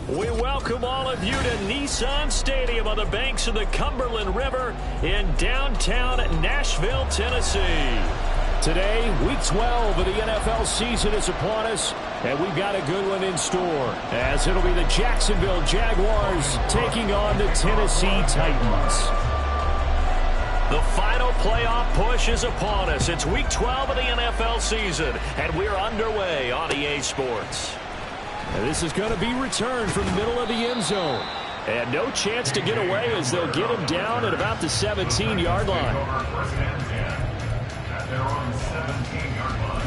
We welcome all of you to Nissan Stadium on the banks of the Cumberland River in downtown Nashville, Tennessee. Today, Week 12 of the NFL season is upon us, and we've got a good one in store, as it'll be the Jacksonville Jaguars taking on the Tennessee Titans. The final playoff push is upon us. It's Week 12 of the NFL season, and we're underway on EA Sports. And this is going to be returned from the middle of the end zone. And no chance to get away as they'll get him down at about the 17-yard line. They're on the 17-yard line.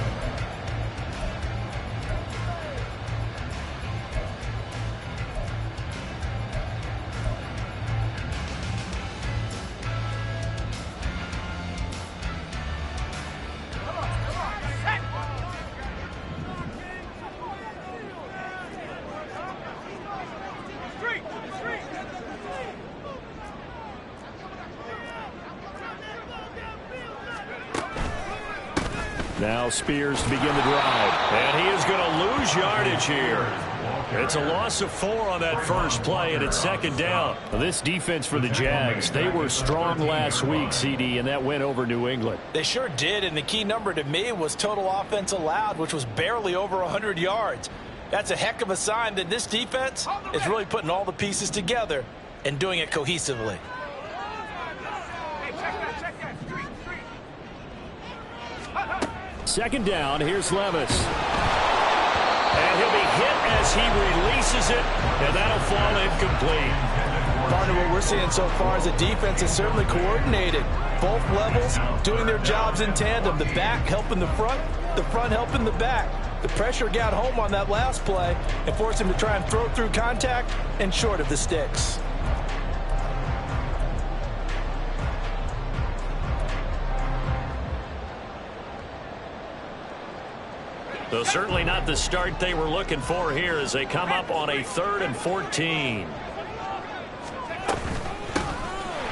Now Spears to begin the drive. And he is going to lose yardage here. It's a loss of 4 on that first play, and it's second down. This defense for the Jags, they were strong last week, CD, and that went over New England. They sure did, and the key number to me was total offense allowed, which was barely over 100 yards. That's a heck of a sign that this defense is really putting all the pieces together and doing it cohesively. Second down, here's Levis. And he'll be hit as he releases it, and that'll fall incomplete. Partner, what we're seeing so far is the defense is certainly coordinated. Both levels doing their jobs in tandem. The back helping the front helping the back. The pressure got home on that last play and forced him to try and throw through contact and short of the sticks. So certainly not the start they were looking for here as they come up on a 3rd and 14.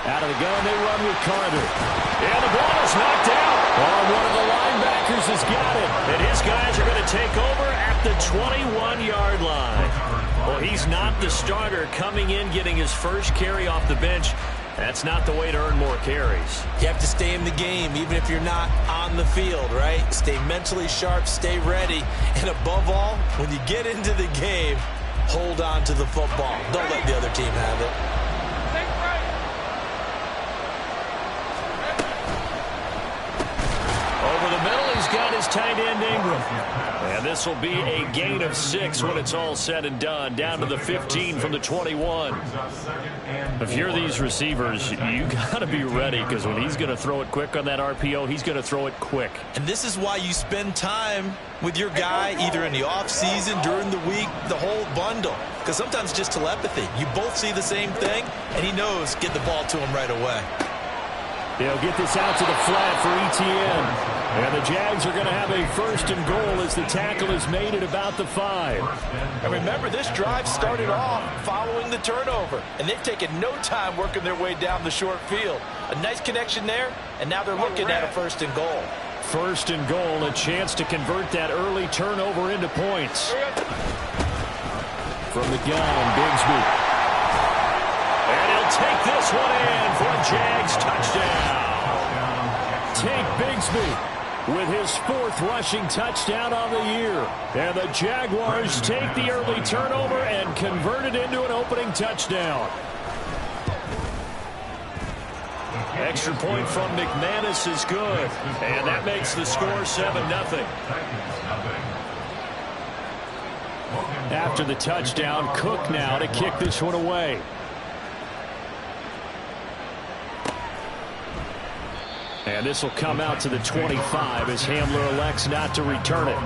Out of the gun, they run with Carter. And the ball is knocked out. Oh, one of the linebackers has got it. And his guys are going to take over at the 21-yard line. Well, he's not the starter coming in, getting his first carry off the bench. That's not the way to earn more carries. You have to stay in the game, even if you're not on the field, right? Stay mentally sharp, stay ready, and above all, when you get into the game, hold on to the football. Don't let the other team have it. Over the middle, he's got his tight end Ingram. And this will be a gain of 6 when it's all said and done, down to the 15 from the 21. If you're these receivers, you got to be ready, because when he's going to throw it quick on that RPO, he's going to throw it quick. And this is why you spend time with your guy, either in the offseason, during the week, the whole bundle. Because sometimes just telepathy. You both see the same thing, and he knows get the ball to him right away. They'll get this out to the flat for Etienne. And the Jags are going to have a 1st and goal as the tackle is made at about the 5. And remember, this drive started off following the turnover. And they've taken no time working their way down the short field. A nice connection there, and now they're looking at a 1st and goal. 1st and goal, a chance to convert that early turnover into points. From the gun, Bigsby. And he'll take this one in for a Jags touchdown. Tank Bigsby with his 4th rushing touchdown on the year. And the Jaguars take the early turnover and convert it into an opening touchdown. Extra point from McManus is good. And that makes the score 7-0. After the touchdown, Cook now to kick this one away. And this will come out to the 25 as Hamler elects not to return it.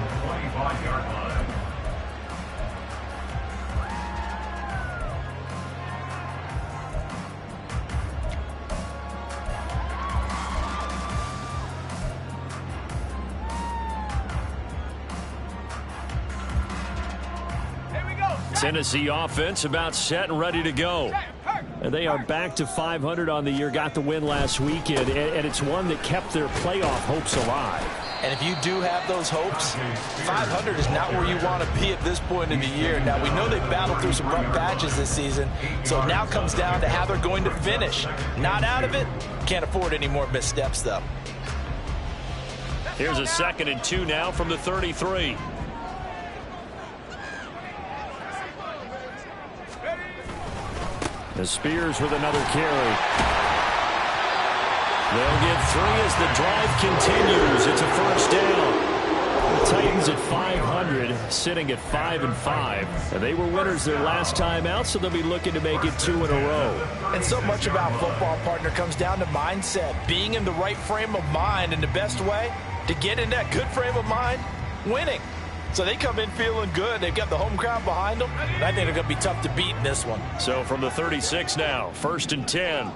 Tennessee offense about set and ready to go. And they are back to 500 on the year, got the win last weekend, and it's one that kept their playoff hopes alive. And if you do have those hopes, 500 is not where you want to be at this point in the year. Now, we know they've battled through some rough patches this season, so it now comes down to how they're going to finish. Not out of it. Can't afford any more missteps, though. Here's a 2nd and 2 now from the 33. The Spears with another carry. They'll get 3 as the drive continues. It's a first down. The Titans at 500, sitting at 5-5. And they were winners their last time out, so they'll be looking to make it 2 in a row. And so much about football, partner, comes down to mindset. Being in the right frame of mind, and the best way to get in that good frame of mind, winning. So they come in feeling good. They've got the home crowd behind them. And I think they're going to be tough to beat in this one. So from the 36 now, 1st and 10.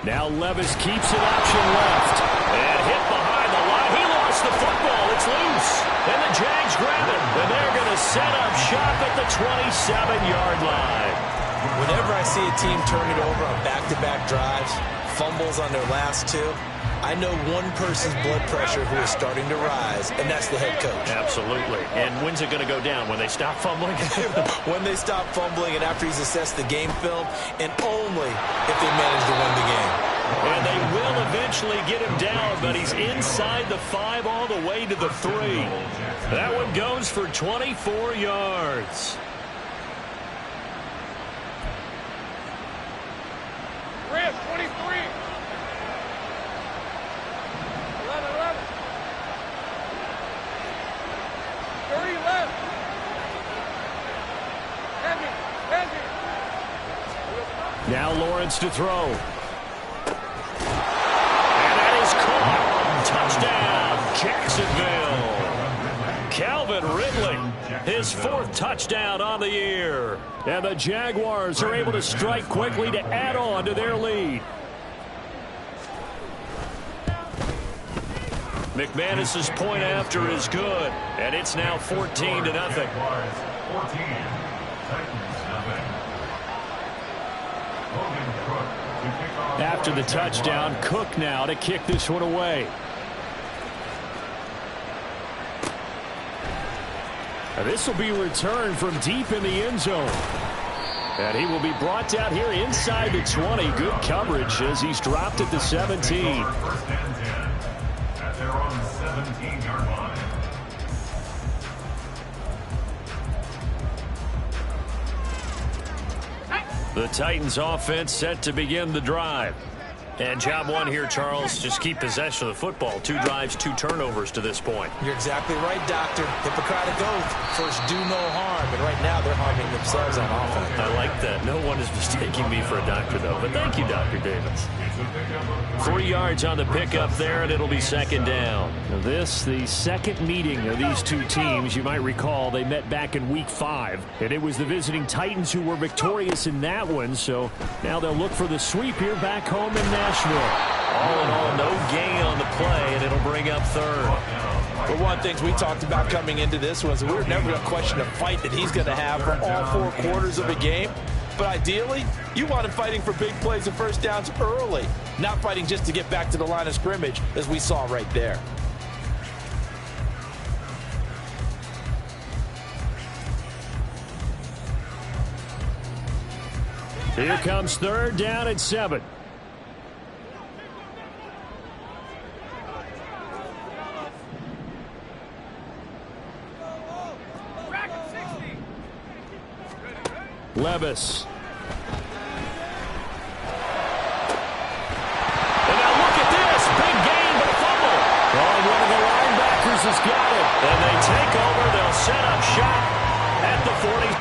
Now Levis keeps an option left. And hit behind the line. He lost the football. It's loose. And the Jags grab it. And they're going to set up shop at the 27-yard line. Whenever I see a team turn it over on back-to-back drives, fumbles on their last 2, I know one person's blood pressure who is starting to rise, and that's the head coach. Absolutely. And when's it going to go down? When they stop fumbling? When they stop fumbling and after he's assessed the game film, and only if they manage to win the game. And they will eventually get him down, but he's inside the 5 all the way to the 3. That one goes for 24 yards. Rams, 23. 11. 30 left. Heavy. Now Lawrence to throw. And that is caught. Touchdown, Jacksonville. Calvin Ridley, his 4th touchdown on the year. And the Jaguars are able to strike quickly to add on to their lead. McManus's point after is good, and it's now 14-0. After the touchdown, Cook now to kick this one away. This will be returned from deep in the end zone. And he will be brought down here inside the 20. Good coverage as he's dropped at the 17. At their own 17-yard line. The Titans offense set to begin the drive. And job one here, Charles, just keep possession of the football. 2 drives, 2 turnovers to this point. You're exactly right, Doctor. Hippocratic oath. First, do no harm. And right now, they're harming themselves on offense. I like that. No one is mistaking me for a doctor, though. But thank you, Dr. Davis. 3 yards on the pickup there, and it'll be 2nd down. Now this, the second meeting of these 2 teams. You might recall they met back in Week 5. And it was the visiting Titans who were victorious in that one. So now they'll look for the sweep here back home in Nashville. All in all, no gain on the play, and it'll bring up 3rd. Well, one of the things we talked about coming into this was we're never going to question the fight that he's going to have for all 4 quarters of a game. But ideally, you want him fighting for big plays and first downs early, not fighting just to get back to the line of scrimmage, as we saw right there. Here comes 3rd down and 7. Levis. And now look at this. Big gain, but a fumble. Oh, one of the linebackers has got it. And they take over. They'll set up shop at the 40.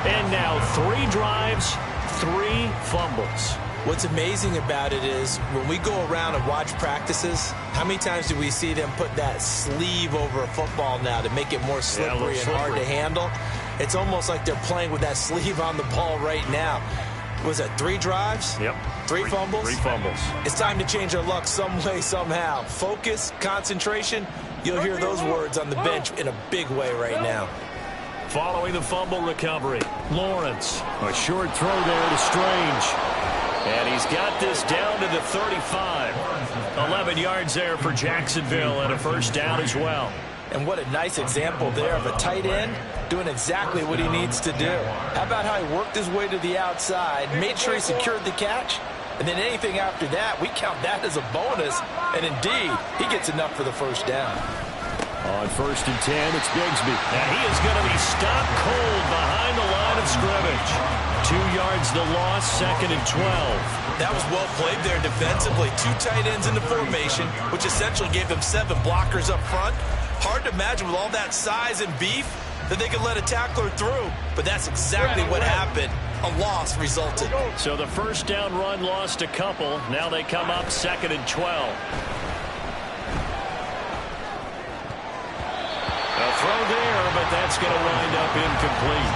And now 3 drives, 3 fumbles. What's amazing about it is when we go around and watch practices, how many times do we see them put that sleeve over a football now to make it more slippery and hard to handle? It's almost like they're playing with that sleeve on the ball right now. Was it 3 drives? Yep. 3 fumbles? 3 fumbles. It's time to change our luck some way, somehow. Focus, concentration, you'll hear those words on the bench in a big way right now. Following the fumble recovery, Lawrence. A short throw there to Strange. And he's got this down to the 35. 11 yards there for Jacksonville and a first down as well. And what a nice example there of a tight end doing exactly what he needs to do. How about how he worked his way to the outside, made sure he secured the catch, and then anything after that, we count that as a bonus. And indeed, he gets enough for the first down. On 1st and 10, it's Bigsby. And he is going to be stopped cold behind the line of scrimmage. 2 yards the loss, 2nd and 12. That was well played there defensively. 2 tight ends in the formation, which essentially gave them 7 blockers up front. Hard to imagine with all that size and beef that they could let a tackler through. But that's exactly what happened. A loss resulted. So the first down run lost a couple. Now they come up 2nd and 12. A throw there, but that's going to wind up incomplete.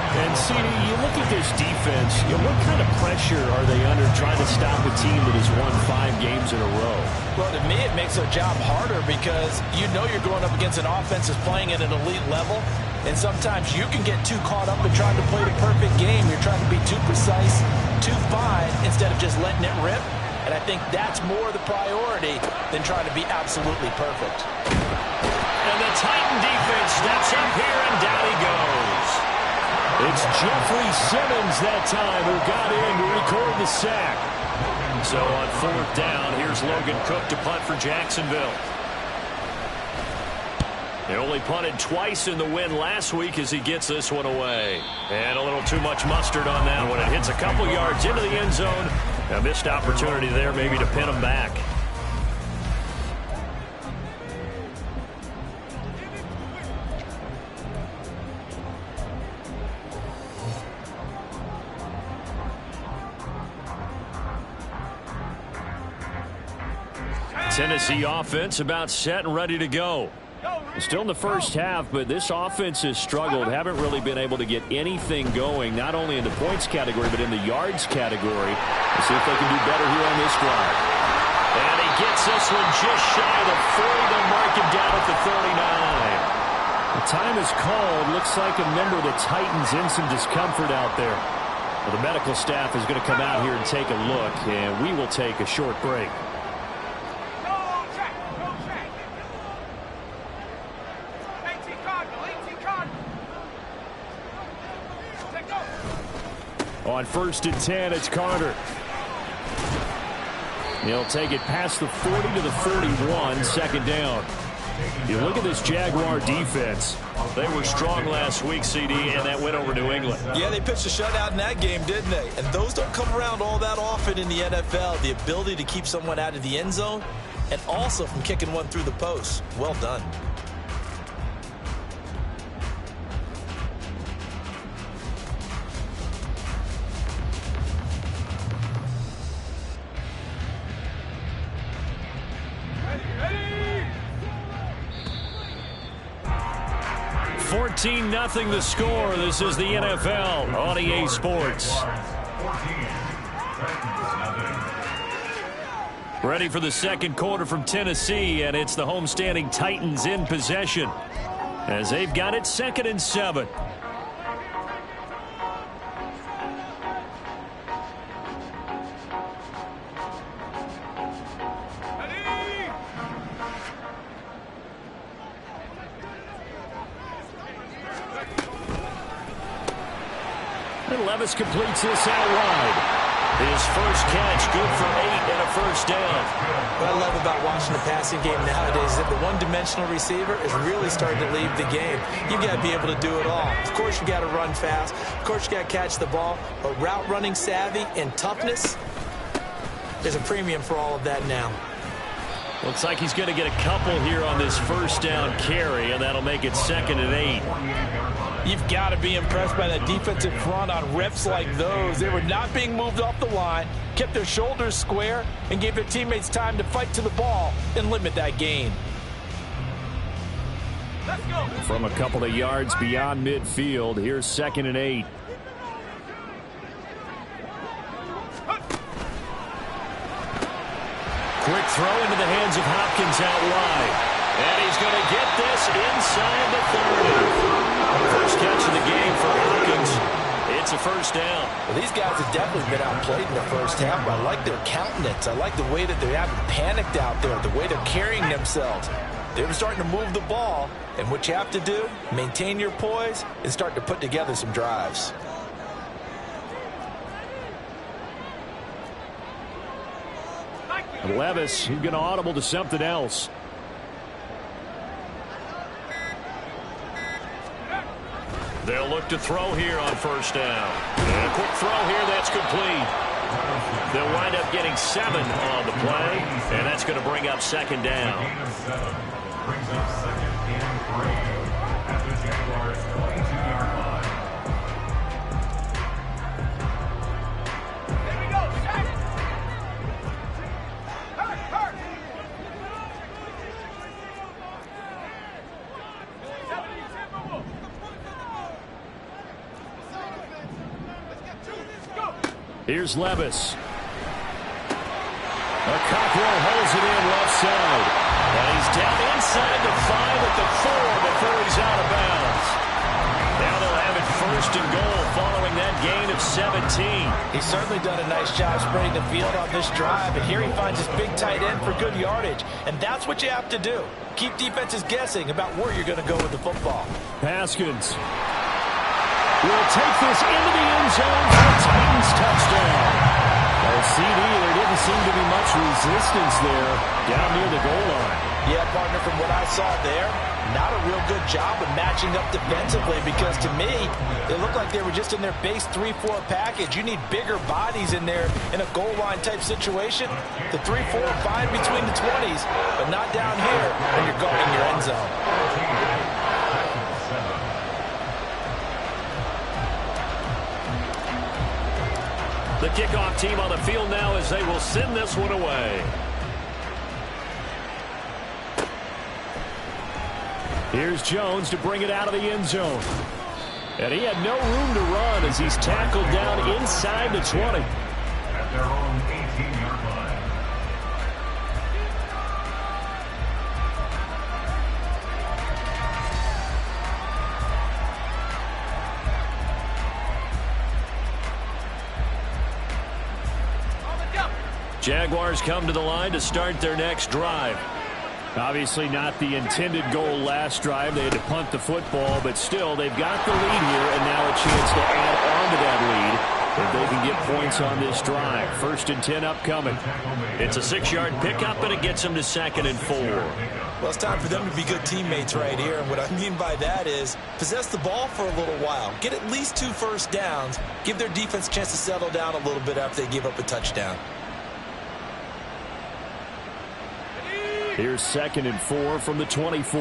And, CD, you look at this defense, what kind of pressure are they under trying to stop a team that has won 5 games in a row? Well, to me, it makes their job harder because you know you're going up against an offense that's playing at an elite level, and sometimes you can get too caught up in trying to play the perfect game. You're trying to be too precise, too fine, instead of just letting it rip. And I think that's more the priority than trying to be absolutely perfect. And the Titan defense steps up here, and down he goes. It's Jeffrey Simmons that time who got in to record the sack. So on 4th down, here's Logan Cook to punt for Jacksonville. They only punted twice in the win last week as he gets this one away. And a little too much mustard on that one. It hits a couple yards into the end zone. A missed opportunity there maybe to pin him back. Tennessee offense about set and ready to go. Still in the first half, but this offense has struggled. Haven't really been able to get anything going, not only in the points category, but in the yards category. Let's see if they can do better here on this drive. And he gets this one just shy of the 40. They'll mark him down at the 39. The time is called. Looks like a member of the Titans in some discomfort out there. Well, the medical staff is going to come out here and take a look, and we will take a short break. On 1st and 10, it's Carter. He'll take it past the 40 to the 41, 2nd down. You look at this Jaguar defense. They were strong last week, CD, and that went over New England. Yeah, they pitched a shutout in that game, didn't they? And those don't come around all that often in the NFL. The ability to keep someone out of the end zone and also from kicking one through the post. Well done. Ready! 14-0 the score. This is the NFL on EA Sports. Ready for the second quarter from Tennessee, and it's the homestanding Titans in possession as they've got it 2nd and 7. And Levis completes this out wide. His first catch, good for 8 and a first down. What I love about watching the passing game nowadays is that the one-dimensional receiver is really starting to leave the game. You've got to be able to do it all. Of course, you got to run fast. Of course, you got to catch the ball. But route running savvy and toughness, There's a premium for all of that now. Looks like he's going to get a couple here on this first down carry, and that'll make it 2nd and 8. You've got to be impressed by that defensive front on reps like those. They were not being moved off the line, kept their shoulders square, and gave their teammates time to fight to the ball and limit that gain. Let's go. From a couple of yards beyond midfield, here's 2nd and 8. Quick throw into the hands of Hopkins out wide. And he's going to get this inside the 30. First catch of the game for Hopkins. It's a first down. Well, these guys have definitely been outplayed in the first half. I like their countenance. I like the way that they haven't panicked out there, the way they're carrying themselves. They're starting to move the ball, and what you have to do, maintain your poise and start to put together some drives. Levis, he's going to audible to something else. They'll look to throw here on first down. And a quick throw here, that's complete. They'll wind up getting 7 on the play, and that's going to bring up 2nd down. Brings up 2nd and 3 at the Jaguars 22-yard line. There we go, check. Hurt. 70, go. Here's Levis. Cockrell holds it in left side. And he's down inside the 5 at the 4 before he's out of bounds. Now they'll have it 1st and goal following that gain of 17. He's certainly done a nice job spreading the field on this drive, and here he finds his big tight end for good yardage. And that's what you have to do. Keep defenses guessing about where you're going to go with the football. Haskins will take this into the end zone for a Titans touchdown. CD, there didn't seem to be much resistance there down near the goal line. Yeah, partner, from what I saw there, not a real good job of matching up defensively, because to me, it looked like they were just in their base 3-4 package. You need bigger bodies in there in a goal line type situation. The 3-4 fine between the 20s, but not down here when you're guarding your end zone. The kickoff team on the field now as they will send this one away. Here's Jones to bring it out of the end zone. And he had no room to run as he's tackled down inside the 20. At their own 18-yard line. Jaguars come to the line to start their next drive. Obviously not the intended goal last drive. They had to punt the football, but still they've got the lead here and now a chance to add on to that lead if they can get points on this drive. 1st and 10 upcoming. It's a 6-yard pickup and it gets them to 2nd and 4. Well, it's time for them to be good teammates right here, and what I mean by that is possess the ball for a little while. Get at least 2 first downs. Give their defense a chance to settle down a little bit after they give up a touchdown. Here's 2nd and 4 from the 24.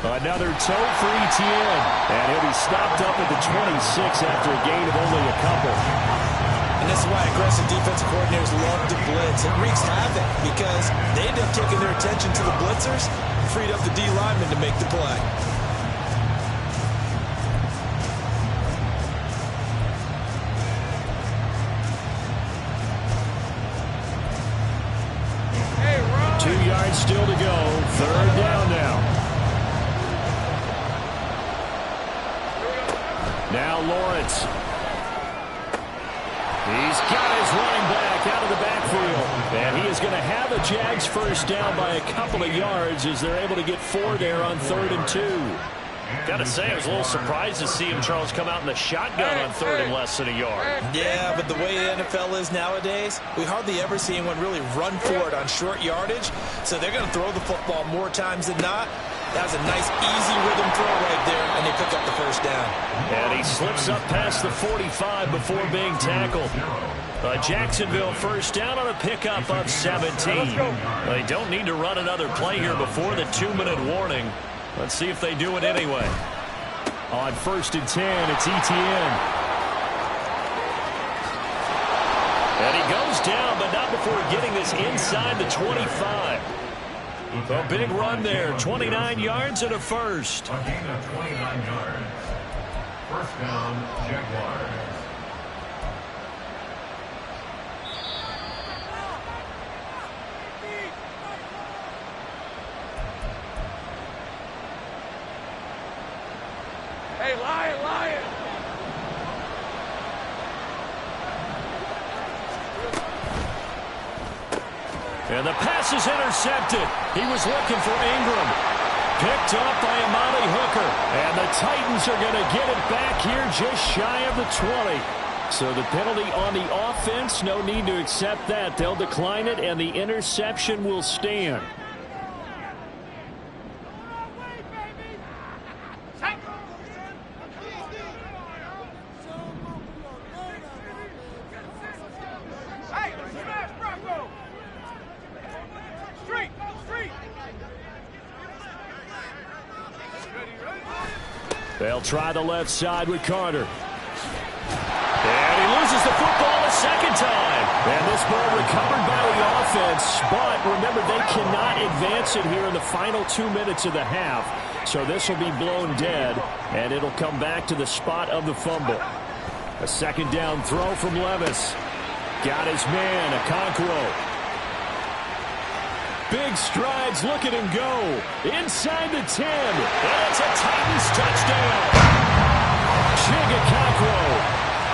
Another toe for Etienne. And he'll be stopped up at the 26 after a gain of only a couple. And this is why aggressive defensive coordinators love to blitz. It wreaks havoc because they end up taking their attention to the blitzers, freed up the D lineman to make the play. Still to go. 3rd down now. Now Lawrence. He's got his running back out of the backfield. And he is going to have a Jags first down by a couple of yards as they're able to get 4 there on 3rd and 2. Got to say, I was a little surprised to see him, Charles, come out in the shotgun on 3rd and less than a yard. Yeah, but the way the NFL is nowadays, we hardly ever see anyone really run for it on short yardage. So they're going to throw the football more times than not. That was a nice, easy rhythm throw right there, and they pick up the first down. And he slips up past the 45 before being tackled. Jacksonville first down on a pickup of 17. They don't need to run another play here before the 2-minute warning. Let's see if they do it anyway. On 1st and 10, it's Etienne. And he goes down, but not before getting this inside the 25. A big run there, 29 yards and a first. A gain of 29 yards. First down, Jaguars. Hey, Lion! And the pass is intercepted. He was looking for Ingram. Picked up by Amani Hooker. And the Titans are going to get it back here just shy of the 20. So the penalty on the offense, no need to accept that. They'll decline it, and the interception will stand. They'll try the left side with Carter. And he loses the football a second time. And this ball recovered by the offense. But remember, they cannot advance it here in the final 2 minutes of the half. So this will be blown dead, and it'll come back to the spot of the fumble. A second down throw from Levis. Got his man, Okonkwo. Big strides, look at him go. Inside the 10. And it's a Titans touchdown. Okonkwo,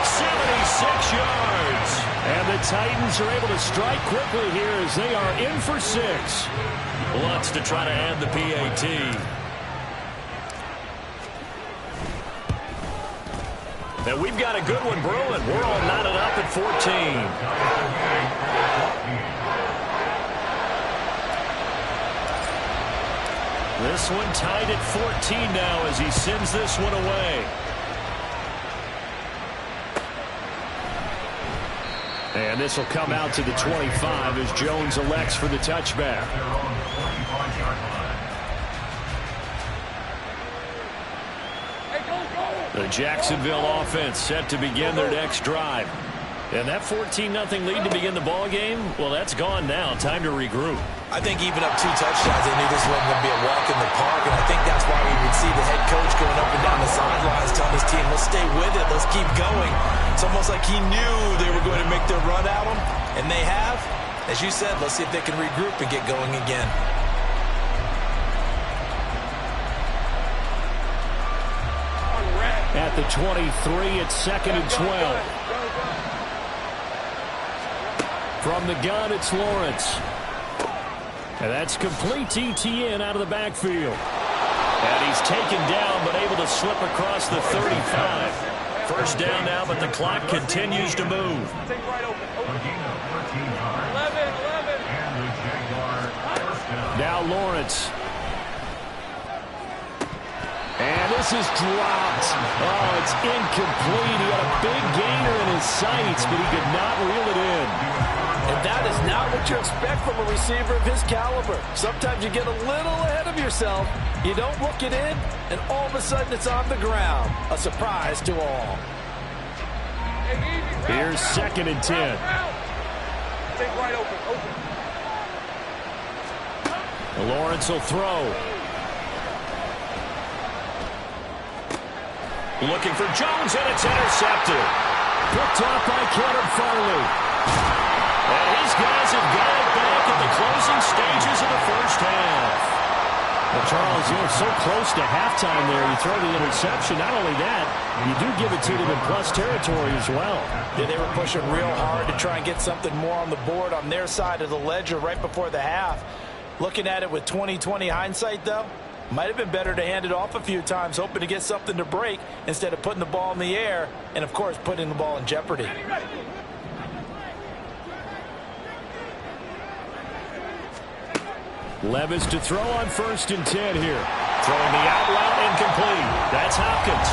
76 yards. And the Titans are able to strike quickly here as they are in for 6. Lutz to try to add the PAT. And we've got a good one brewing. We're all knotted up at 14. This one tied at 14 now as he sends this one away. And this will come out to the 25 as Jones elects for the touchback. The Jacksonville offense set to begin their next drive. And that 14-0 lead to begin the ball game, well, that's gone now. Time to regroup. I think even up 2 touchdowns, they knew this wasn't going to be a walk in the park, and I think that's why we would see the head coach going up and down the sidelines telling his team, let's stay with it, let's keep going. It's almost like he knew they were going to make their run at him, and they have. As you said, let's see if they can regroup and get going again. At the 23, it's 2nd and 12. From the gun, it's Lawrence. And that's complete to Etienne out of the backfield. And he's taken down, but able to slip across the 35. First down now, but the clock continues to move. Now Lawrence. And this is dropped. Oh, it's incomplete. He had a big gainer in his sights, but he could not reel it in. And that is not what you expect from a receiver of his caliber. Sometimes you get a little ahead of yourself. You don't look it in, and all of a sudden it's on the ground. A surprise to all. Here's 2nd and 10. Lawrence will throw. Looking for Jones, and it's intercepted. Picked up by Caleb Farley. And his guys have got it back at the closing stages of the first half. Well, Charles, you're so close to halftime there. You throw the interception. Not only that, you do give it to them in plus territory as well. Yeah, they were pushing real hard to try and get something more on the board on their side of the ledger right before the half. Looking at it with 20/20 hindsight, though, might have been better to hand it off a few times, hoping to get something to break instead of putting the ball in the air and, of course, putting the ball in jeopardy. Levis to throw on 1st and 10 here. Throwing the out route incomplete. That's Hopkins.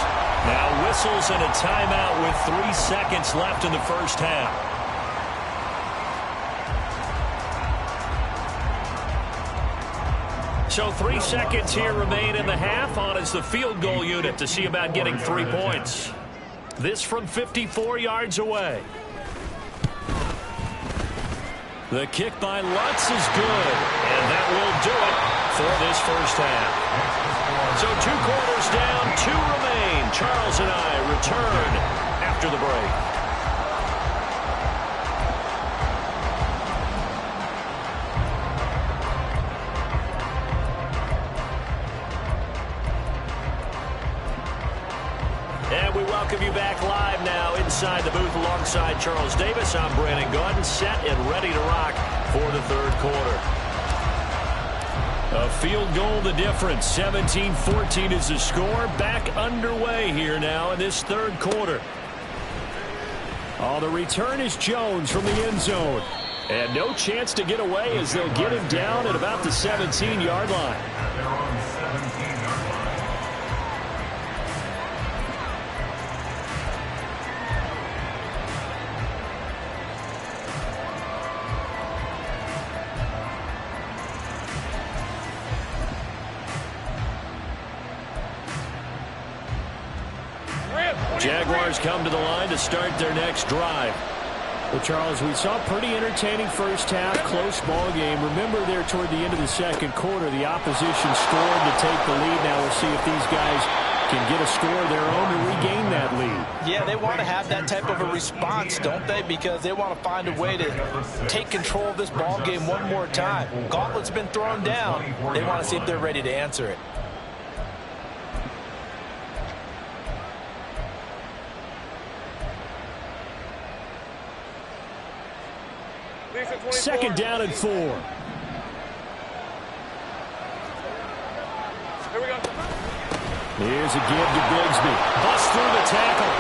Now whistles and a timeout with 3 seconds left in the first half. So 3 seconds here remain in the half. On is the field goal unit to see about getting 3 points. This from 54 yards away. The kick by Lutz is good, and that will do it for this first half. So 2 quarters down, 2 remain. Charles and I return after the break. And we welcome you back live now inside the booth alongside Charles Davis. I'm Brandon Gaudin, set and ready to rock for the third quarter. A field goal the difference. 17-14 is the score. Back underway here now in this third quarter. Oh, the return is Jones from the end zone. And no chance to get away as they'll get him down at about the 17-yard line. They're on the 17-yard line. Jaguars come to the line to start their next drive. Well, Charles, we saw a pretty entertaining first half, close ball game. Remember there toward the end of the second quarter, the opposition scored to take the lead. Now we'll see if these guys can get a score of their own to regain that lead. Yeah, they want to have that type of a response, don't they? Because they want to find a way to take control of this ball game one more time. Gauntlet's been thrown down. They want to see if they're ready to answer it. Second down and 4. Here we go. Here's a give to Bigsby. Bust through the tackle.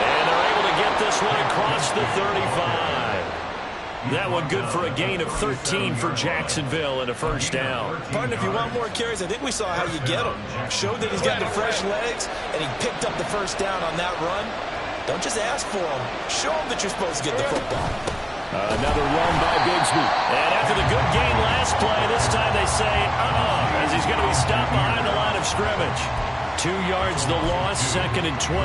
And they're able to get this one across the 35. That one good for a gain of 13 for Jacksonville and a first down. Partner, if you want more carries, I think we saw how you get him. Showed that he's got the fresh legs, and he picked up the first down on that run. Don't just ask for him. Show him that you're supposed to get the football. Another run by Bigsby. And after the good gain last play, this time they say, as he's going to be stopped behind the line of scrimmage. 2 yards the loss, second and 12.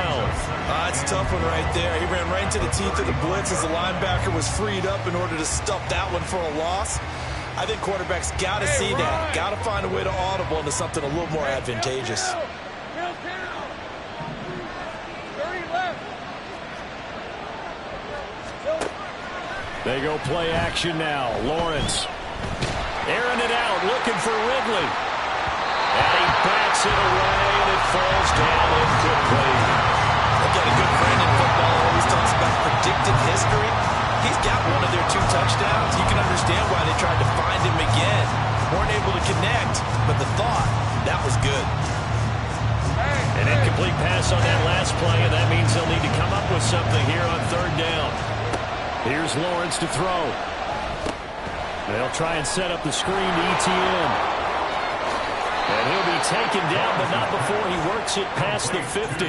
It's a tough one right there. He ran right into the teeth of the blitz as the linebacker was freed up in order to stuff that one for a loss. I think quarterbacks got to see that. Got to find a way to audible into something a little more advantageous. They go play action now. Lawrence. Airing it out, looking for Ridley. And he backs it away, and it falls down incomplete. I've got a good friend in football who always talks about predictive history. He's got one of their 2 touchdowns. You can understand why they tried to find him again. Weren't able to connect, but the thought, that was good. An incomplete pass on that last play, and that means they'll need to come up with something here on third down. Here's Lawrence to throw. They'll try and set up the screen to Etienne. And he'll be taken down, but not before he works it past the 50.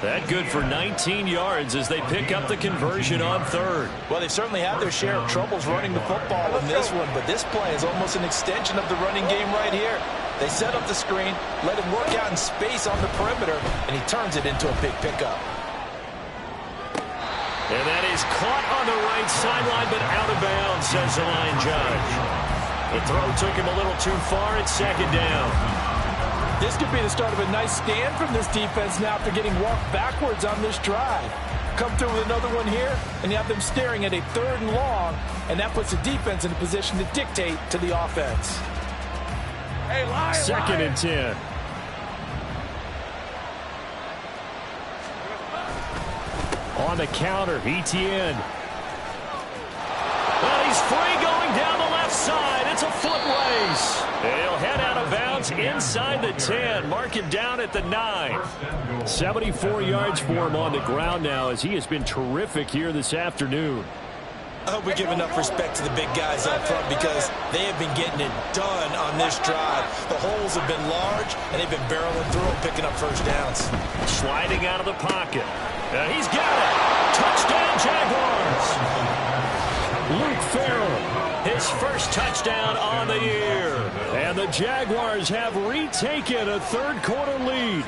That good for 19 yards as they pick up the conversion on third. Well, they've certainly had their share of troubles running the football in this one, but this play is almost an extension of the running game right here. They set up the screen, let him work out in space on the perimeter, and he turns it into a big pickup. And that is caught on the right sideline, but out of bounds, says the line judge. The throw took him a little too far. It's second down. This could be the start of a nice stand from this defense now after getting walked backwards on this drive. Come through with another one here, and you have them staring at a 3rd and long, and that puts the defense in a position to dictate to the offense. Hey, Second and 10. On the counter, Etienne. Well, he's free going down the left side. It's a foot race. And he'll head out of bounds inside the 10. Mark him down at the 9. 74 yards for him on the ground now as he has been terrific here this afternoon. I hope we give enough respect to the big guys up front because they have been getting it done on this drive. The holes have been large, and they've been barreling through them, picking up first downs. Sliding out of the pocket. And he's got it. Touchdown, Jaguars. Luke Farrell, his first touchdown on the year. And the Jaguars have retaken a third-quarter lead.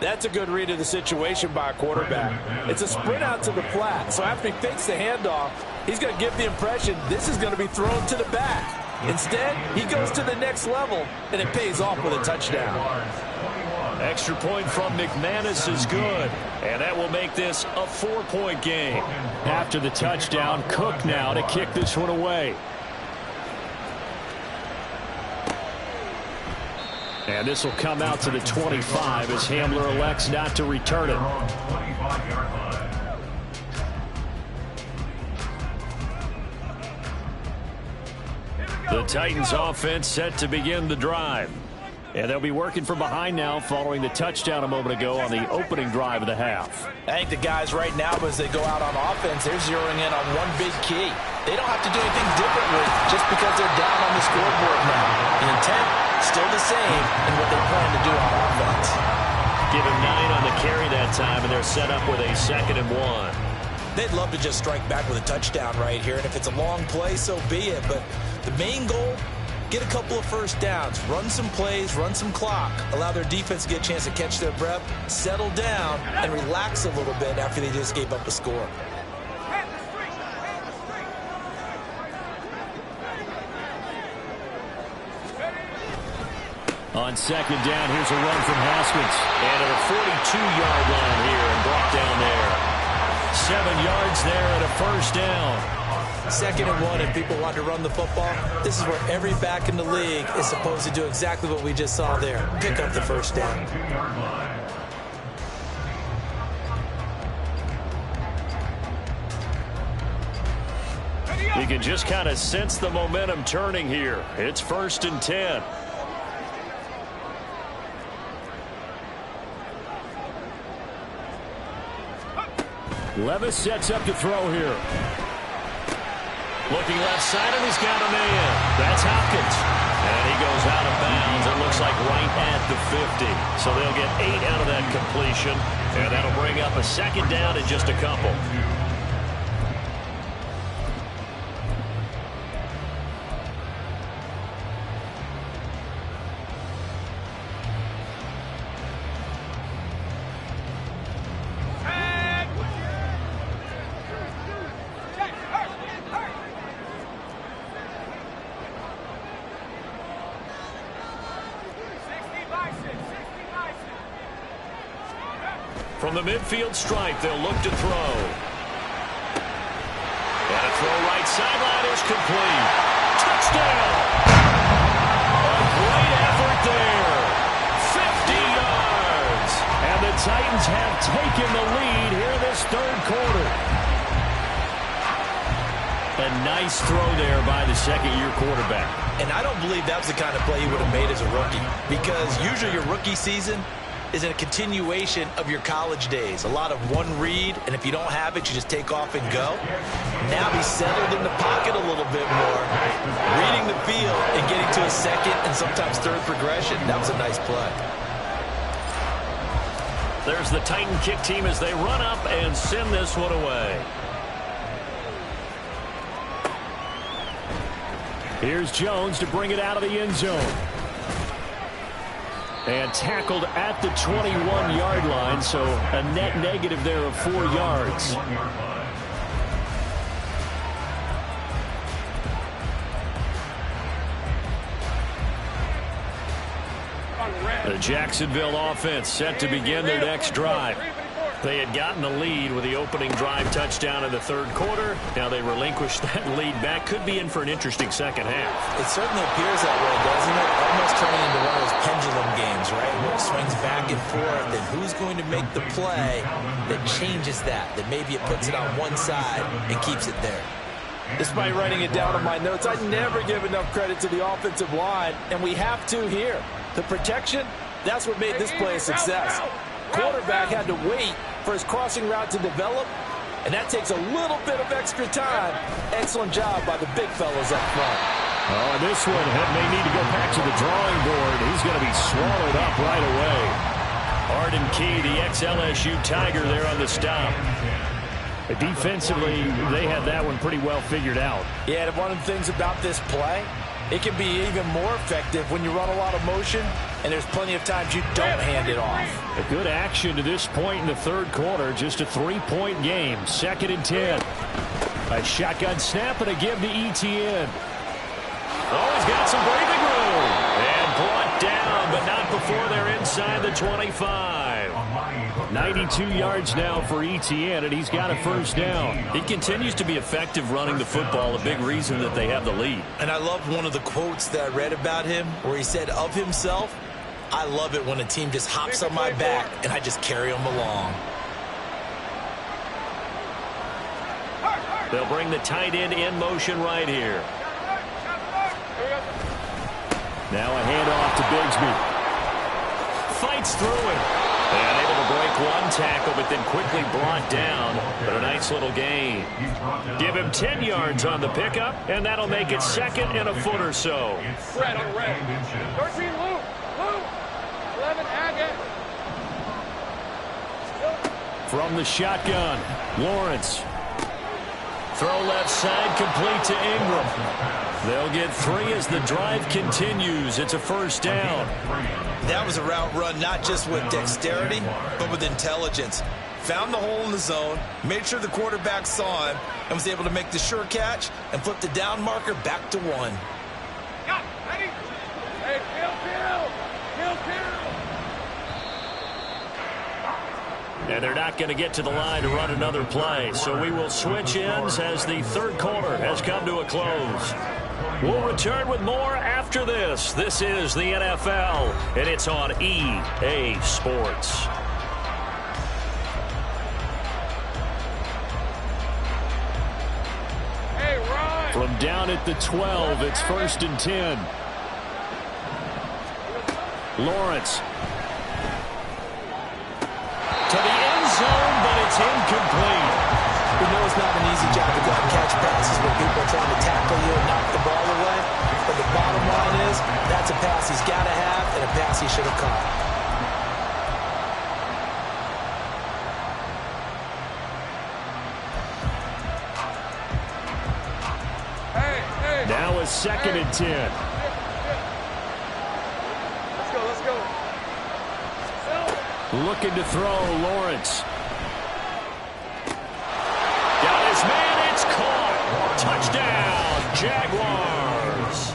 That's a good read of the situation by a quarterback. It's a sprint out to the flat, so after he fakes the handoff, he's going to give the impression this is going to be thrown to the back. Instead, he goes to the next level, and it pays off with a touchdown. Extra point from McManus is good, and that will make this a 4-point game. After the touchdown, Cook now to kick this one away. And this will come out to the 25 as Hamler elects not to return it. The Titans offense set to begin the drive. And they'll be working from behind now following the touchdown a moment ago on the opening drive of the half. I think the guys right now, as they go out on offense, they're zeroing in on one big key. They don't have to do anything differently just because they're down on the scoreboard now. The intent, still the same in what they plan to do on offense. Give him 9 on the carry that time, and they're set up with a 2nd and 1. They'd love to just strike back with a touchdown right here, and if it's a long play, so be it. But the main goal, get a couple of first downs, run some plays, run some clock, allow their defense to get a chance to catch their breath, settle down, and relax a little bit after they just gave up a score. On 2nd down, here's a run from Haskins. And at a 42-yard line here and brought down there. 7 yards there and a first down. 2nd and 1, and people want to run the football. This is where every back in the league is supposed to do exactly what we just saw there. Pick up the first down. You can just kind of sense the momentum turning here. It's 1st and 10. Levis sets up to throw here. Looking left side, and he's got a man. That's Hopkins. And he goes out of bounds. It looks like right at the 50. So they'll get 8 out of that completion. And that'll bring up a 2nd down in just a couple. From the midfield stripe, they'll look to throw. And a throw right sideline is complete. Touchdown! A great effort there. 50 yards. And the Titans have taken the lead here in this 3rd quarter. A nice throw there by the 2nd-year quarterback. And I don't believe that was the kind of play he would have made as a rookie, because usually your rookie season is a continuation of your college days. A lot of one read, and if you don't have it, you just take off and go. Now he's settled in the pocket a little bit more, reading the field and getting to a 2nd and sometimes 3rd progression. That was a nice play. There's the Titan kick team as they run up and send this one away. Here's Jones to bring it out of the end zone. And tackled at the 21-yard line, so a net negative there of 4 yards. The Jacksonville offense set to begin their next drive. They had gotten the lead with the opening drive touchdown in the 3rd quarter. Now they relinquished that lead back. Could be in for an interesting 2nd half. It certainly appears that way, doesn't it? Almost turning into one of those pendulum games, right? Where it swings back and forth, and who's going to make the play that changes that maybe it puts it on one side and keeps it there. Despite writing it down on my notes, I never give enough credit to the offensive line, and we have to here. The protection, that's what made this play a success. Quarterback had to wait for his crossing route to develop, and that takes a little bit of extra time. Excellent job by the big fellows up front. Oh, and this one may need to go back to the drawing board. He's going to be swallowed up right away. Arden Key, the ex-LSU Tiger, there on the stop. Defensively, they had that one pretty well figured out. Yeah, and one of the things about this play, it can be even more effective when you run a lot of motion, and there's plenty of times you don't hand it off. A good action to this point in the third quarter. Just a 3-point game. 2nd and 10. A shotgun snap and a give to Etienne. Oh, he's got some breathing room. And brought down, but not before they're inside the 25. 92 yards now for Etienne, and he's got a first down. He continues to be effective running the football, a big reason that they have the lead. And I love one of the quotes that I read about him where he said of himself, "I love it when a team just hops on my back and I just carry them along." They'll bring the tight end in motion right here. Now a handoff to Bigsby. Fights through him. And able to break one tackle, but then quickly brought down. But a nice little gain. Give him 10 yards on the pickup, and that'll make it 2nd and a foot or so. Red on red. 13 Luke. 11 Agate. From the shotgun, Lawrence. Throw left side, complete to Ingram. They'll get 3 as the drive continues. It's a first down. That was a route run not just with dexterity, but with intelligence. Found the hole in the zone, made sure the quarterback saw him, and was able to make the sure catch and flip the down marker back to 1. Got ready. Hey, kill. And they're not going to get to the line to run another play. So we will switch ends as the third quarter has come to a close. We'll return with more after this. This is the NFL, and it's on EA Sports. Hey, run. From down at the 12, it's 1st and 10. Lawrence. To the end zone, but it's incomplete. We know it's not an easy job to go out and catch passes when people are trying to tackle you and knock the ball away. But the bottom line is, that's a pass he's got to have and a pass he should have caught. Hey. Now a 2nd and 10. Let's go. Looking to throw, Lawrence. Got his man, it's caught. Touchdown, Jaguars.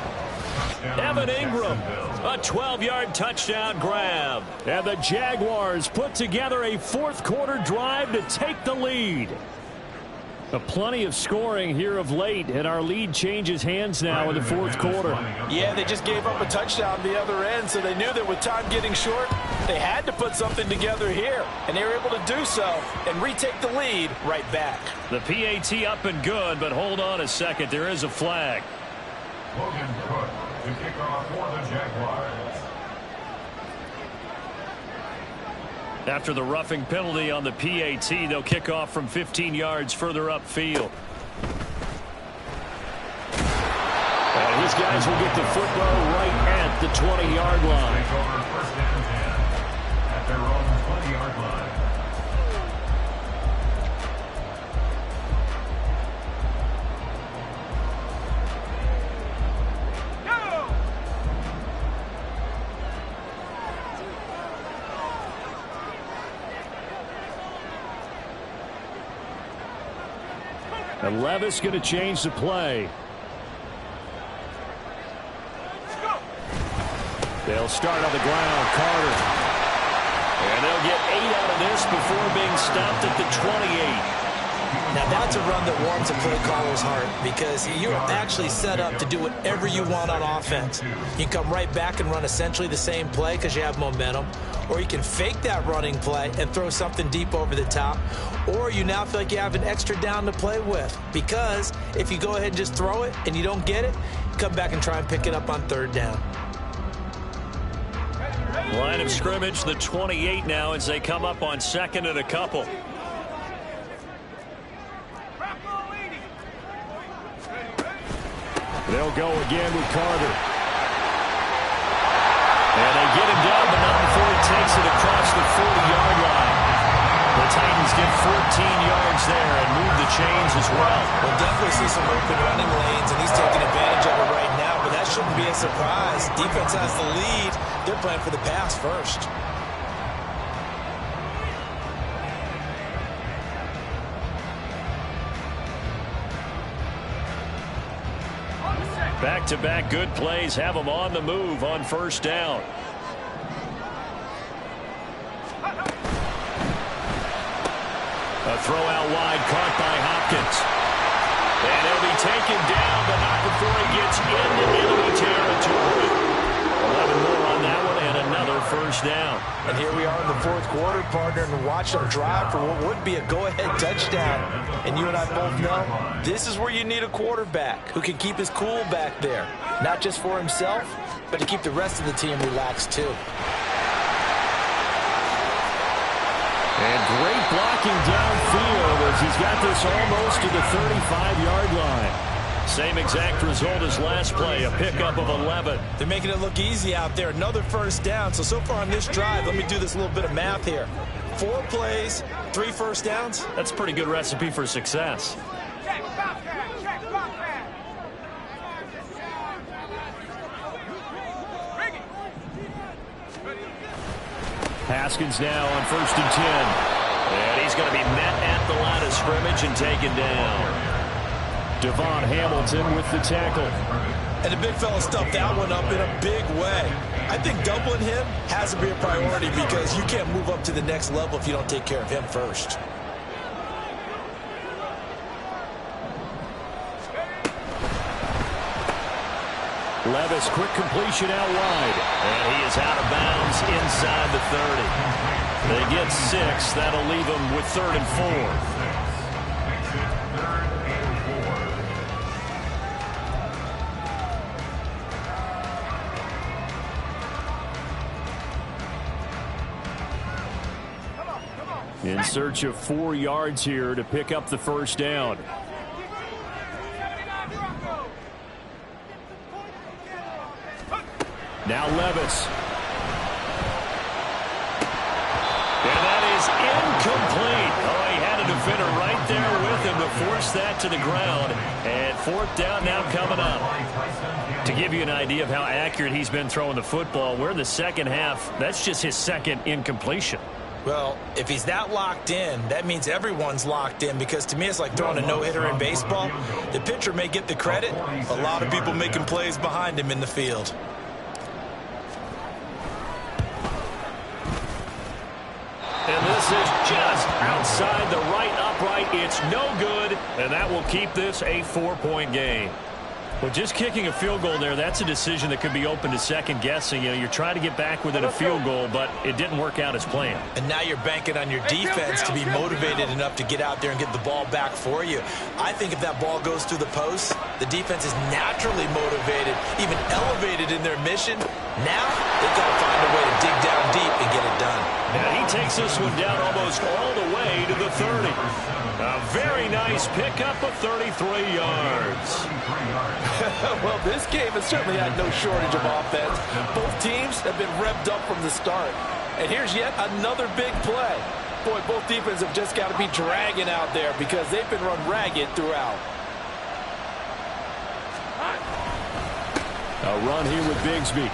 Evan Ingram, a 12-yard touchdown grab. And the Jaguars put together a fourth quarter drive to take the lead. Plenty of scoring here of late, and our lead changes hands now in the fourth quarter. Yeah, they just gave up a touchdown the other end, so they knew that with time getting short, they had to put something together here, and they were able to do so and retake the lead right back. The PAT up and good, but hold on a second. There is a flag. Logan Cook to kick off for the Jaguars. After the roughing penalty on the PAT, they'll kick off from 15 yards further upfield. And these guys will get the football right at the 20-yard line. Take over 1st and 10 at their own 20-yard line. And Levis going to change the play. They'll start on the ground. Carter. And they'll get 8 out of this before being stopped at the 28. Now that's a run that warms a play caller's heart because you're actually set up to do whatever you want on offense. You can come right back and run essentially the same play because you have momentum, or you can fake that running play and throw something deep over the top, or you now feel like you have an extra down to play with because if you go ahead and just throw it and you don't get it, come back and try and pick it up on 3rd down. Line of scrimmage, the 28 now as they come up on 2nd and a couple. They'll go again with Carter. And they get him down, but not before he takes it across the 40-yard line. The Titans get 14 yards there and move the chains as well. We'll definitely see some open running lanes, and he's taking advantage of it right now, but that shouldn't be a surprise. Defense has the lead. They're playing for the pass first. Back-to-back good plays have them on the move on first down. A throw out wide caught by Hopkins. And he'll be taken down, but not before he gets into enemy territory. 11 more on that one and another first down. And here we are in the fourth quarter, partner, and watch them drive for what would be a go-ahead touchdown. And you and I both know this is where you need a quarterback who can keep his cool back there. Not just for himself, but to keep the rest of the team relaxed too. And great blocking downfield as he's got this almost to the 35-yard line. Same exact result as last play, a pickup of 11. They're making it look easy out there. Another first down. So far on this drive, let me do this little bit of math here. 4 plays, 3 first downs. That's a pretty good recipe for success. Haskins now on 1st and 10. And he's going to be met at the line of scrimmage and taken down. Devon Hamilton with the tackle. And the big fella stuffed that one up in a big way. I think doubling him has to be a priority because you can't move up to the next level if you don't take care of him first. Levis, quick completion out wide. And he is out of bounds inside the 30. They get 6. That'll leave them with 3rd and 4. In search of 4 yards here to pick up the first down. Now Levis. And that is incomplete. Oh, he had a defender right there with him to force that to the ground. And 4th down now coming up. To give you an idea of how accurate he's been throwing the football, we're in the second half. That's just his 2nd incompletion. Well, if he's that locked in, that means everyone's locked in because to me it's like throwing a no-hitter in baseball. The pitcher may get the credit. A lot of people making plays behind him in the field. And this is just outside the right upright. It's no good, and that will keep this a 4-point game. Well, just kicking a field goal there, that's a decision that could be open to second guessing. You know, you're trying to get back within a field goal, but it didn't work out as planned. And now you're banking on your defense to be motivated enough to get out there and get the ball back for you. I think if that ball goes through the post, the defense is naturally motivated, even elevated in their mission. Now they've got to find a way to dig down deep and get it done. And he takes this one down almost all the way to the 30. A very nice pickup of 33 yards. Well, this game has certainly had no shortage of offense. Both teams have been revved up from the start. And here's yet another big play. Boy, both defenses have just got to be dragging out there because they've been run ragged throughout. A run here with Bigsby.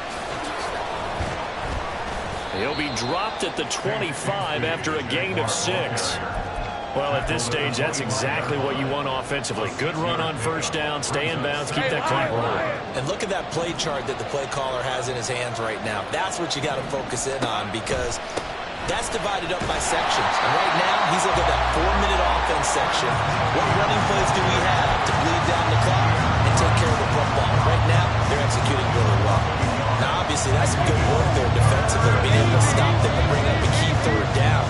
He'll be dropped at the 25 after a gain of 6. Well, at this stage, that's exactly what you want offensively. Good run on first down, stay in bounds, keep that clock rolling. And look at that play chart that the play caller has in his hands right now. That's what you got to focus in on because that's divided up by sections. And right now, he's looking at that 4-minute offense section. What running plays do we have to bleed down the clock and take care of the football? Right now, they're executing really well. Now, obviously, that's some good work there defensively, being able to stop them and bring up a key 3rd down.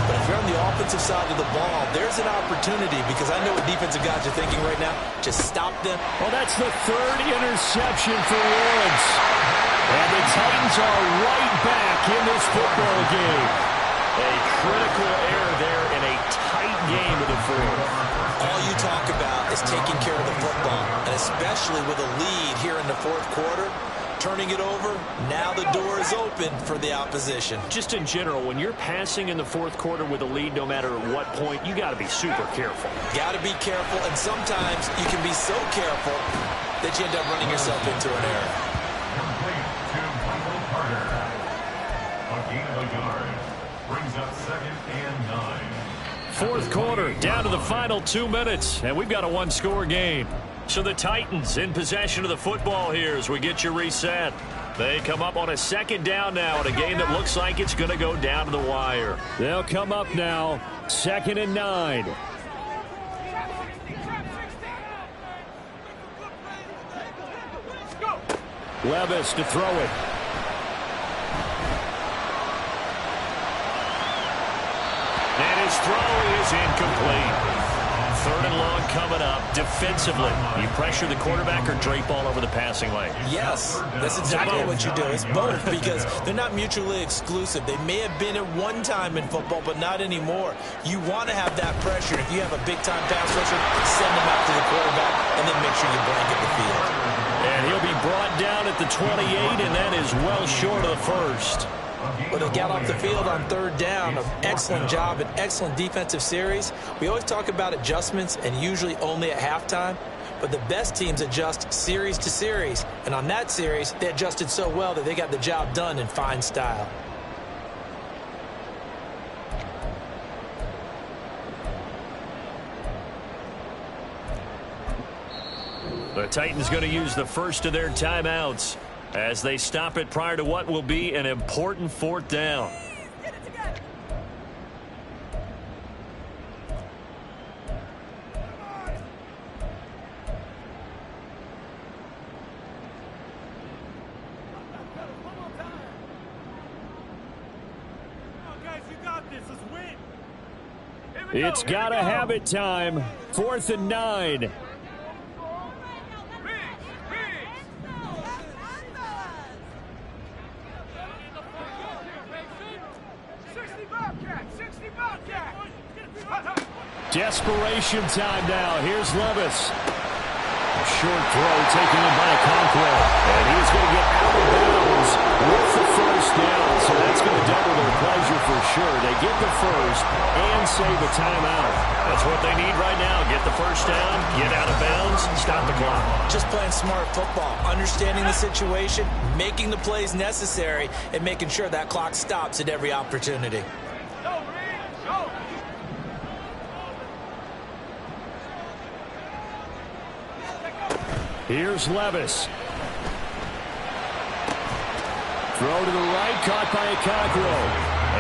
But if you're on the offensive side of the ball, there's an opportunity because I know what defensive guys are thinking right now. Just stop them. Well, that's the 3rd interception for Lawrence. And the Titans are right back in this football game. A critical error there in a tight game with the fourth. All you talk about is taking care of the football, and especially with a lead here in the fourth quarter, turning it over, now the door is open for the opposition. Just in general, when you're passing in the fourth quarter with a lead, no matter at what point, you got to be super careful. Got to be careful, and sometimes you can be so careful that you end up running yourself into an error. Complete to Michael Carter. A gain of a yard. Brings up 2nd and 9. Fourth quarter, down to the final 2 minutes, and we've got a one-score game. So the Titans in possession of the football here as we get you reset. They come up on a 2nd down now in a game that looks like it's going to go down to the wire. They'll come up now, 2nd and 9. Levis to throw it. And his throw is incomplete. 3rd and long coming up. Defensively, you pressure the quarterback or drape all over the passing lane? Yes, that's exactly what you do. It's both because they're not mutually exclusive. They may have been at one time in football, but not anymore. You want to have that pressure. If you have a big-time pass rusher, send them out to the quarterback and then make sure you blanket the field. And he'll be brought down at the 28, and that is well short of the first. But they got off the field on 3rd down. An excellent job, an excellent defensive series. We always talk about adjustments and usually only at halftime. But the best teams adjust series to series. And on that series, they adjusted so well that they got the job done in fine style. The Titans going to use the first of their timeouts as they stop it prior to what will be an important 4th down. It's got to have it time. 4th and 9. Desperation time now. Here's Levis. A short throw taken in by Okonkwo. And he's going to get out of bounds with the first down. So that's going to double their pleasure for sure. They get the first and save a timeout. That's what they need right now. Get the first down, get out of bounds, stop the clock. Just playing smart football, understanding the situation, making the plays necessary, and making sure that clock stops at every opportunity. Here's Levis. Throw to the right, caught by Okonkwo.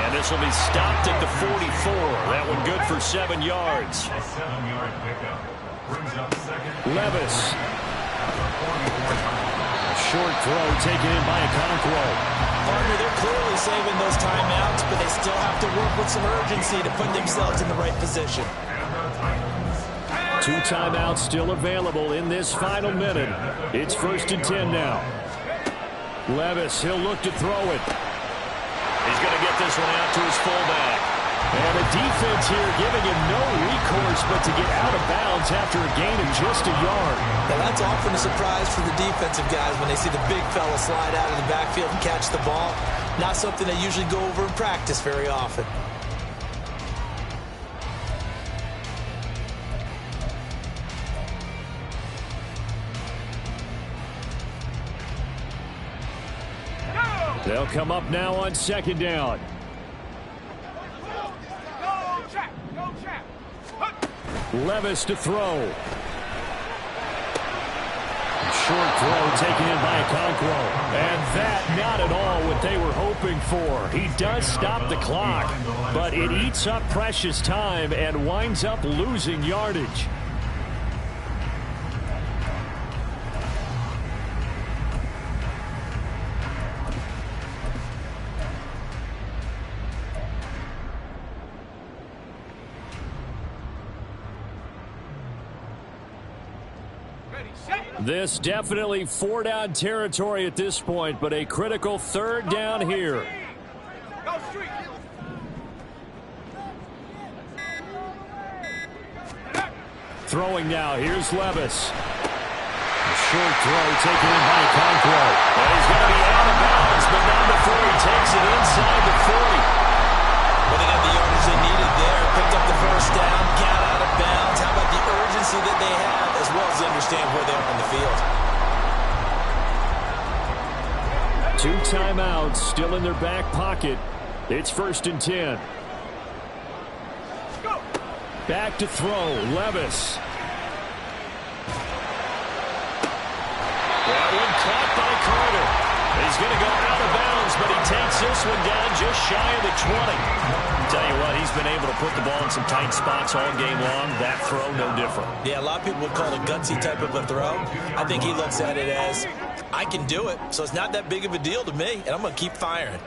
And this will be stopped at the 44. That one good for 7 yards. A 7-yard pickup. Brings up 2nd. Levis. A short throw taken in by Okonkwo. Partner, they're clearly saving those timeouts, but they still have to work with some urgency to put themselves in the right position. 2 timeouts still available in this final minute. It's 1st and 10 now. Levis, he'll look to throw it. He's going to get this one out to his fullback. And the defense here giving him no recourse but to get out of bounds after a gain of just a yard. Now that's often a surprise for the defensive guys when they see the big fella slide out of the backfield and catch the ball. Not something they usually go over in practice very often. They'll come up now on 2nd down. Levis to throw. Short throw taken in by Okonkwo. And that not at all what they were hoping for. He does stop the clock, but it eats up precious time and winds up losing yardage. This definitely 4-down territory at this point, but a critical 3rd down here. Throwing now. Here's Levis. A short throw taken in by Conquo. And he's going to be out of bounds, but not before he takes it inside the 40. Well, they got the yardage they needed there. Picked up the first down, got out of bounds. How about the urgency that they have, as well as they understand where they are on the field? 2 timeouts still in their back pocket. It's 1st and 10. Back to throw. Levis. That one caught by Carter. He's going to go out of bounds, but he takes this one down just shy of the 20. Tell you what, he's been able to put the ball in some tight spots all game long. That throw, no different. Yeah, a lot of people would call it a gutsy type of a throw. I think he looks at it as, I can do it, so it's not that big of a deal to me, and I'm going to keep firing.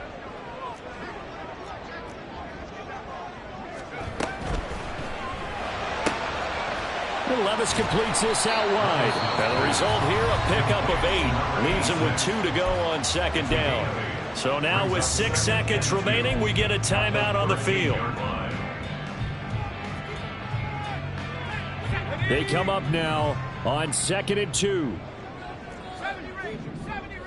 Levis completes this out wide. And the result here, a pickup of 8. Leaves him with 2 to go on 2nd down. So now with 6 seconds remaining, we get a timeout on the field. They come up now on 2nd and 2. 70 range, 70 range.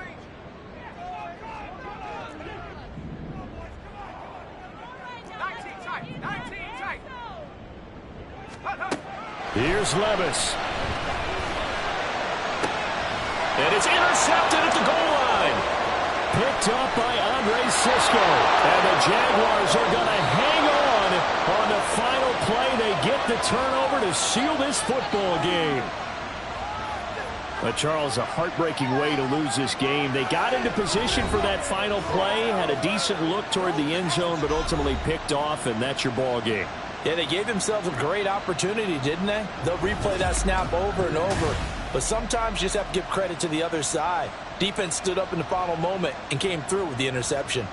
Here's Levis. And it's intercepted at the goal line. Picked up by Andre Sisco. And the Jaguars are going to hang on the final play. They get the turnover to seal this football game. But Charles, a heartbreaking way to lose this game. They got into position for that final play, had a decent look toward the end zone, but ultimately picked off, and that's your ball game. Yeah, they gave themselves a great opportunity, didn't they? They'll replay that snap over and over. But sometimes you just have to give credit to the other side. Defense stood up in the final moment and came through with the interception.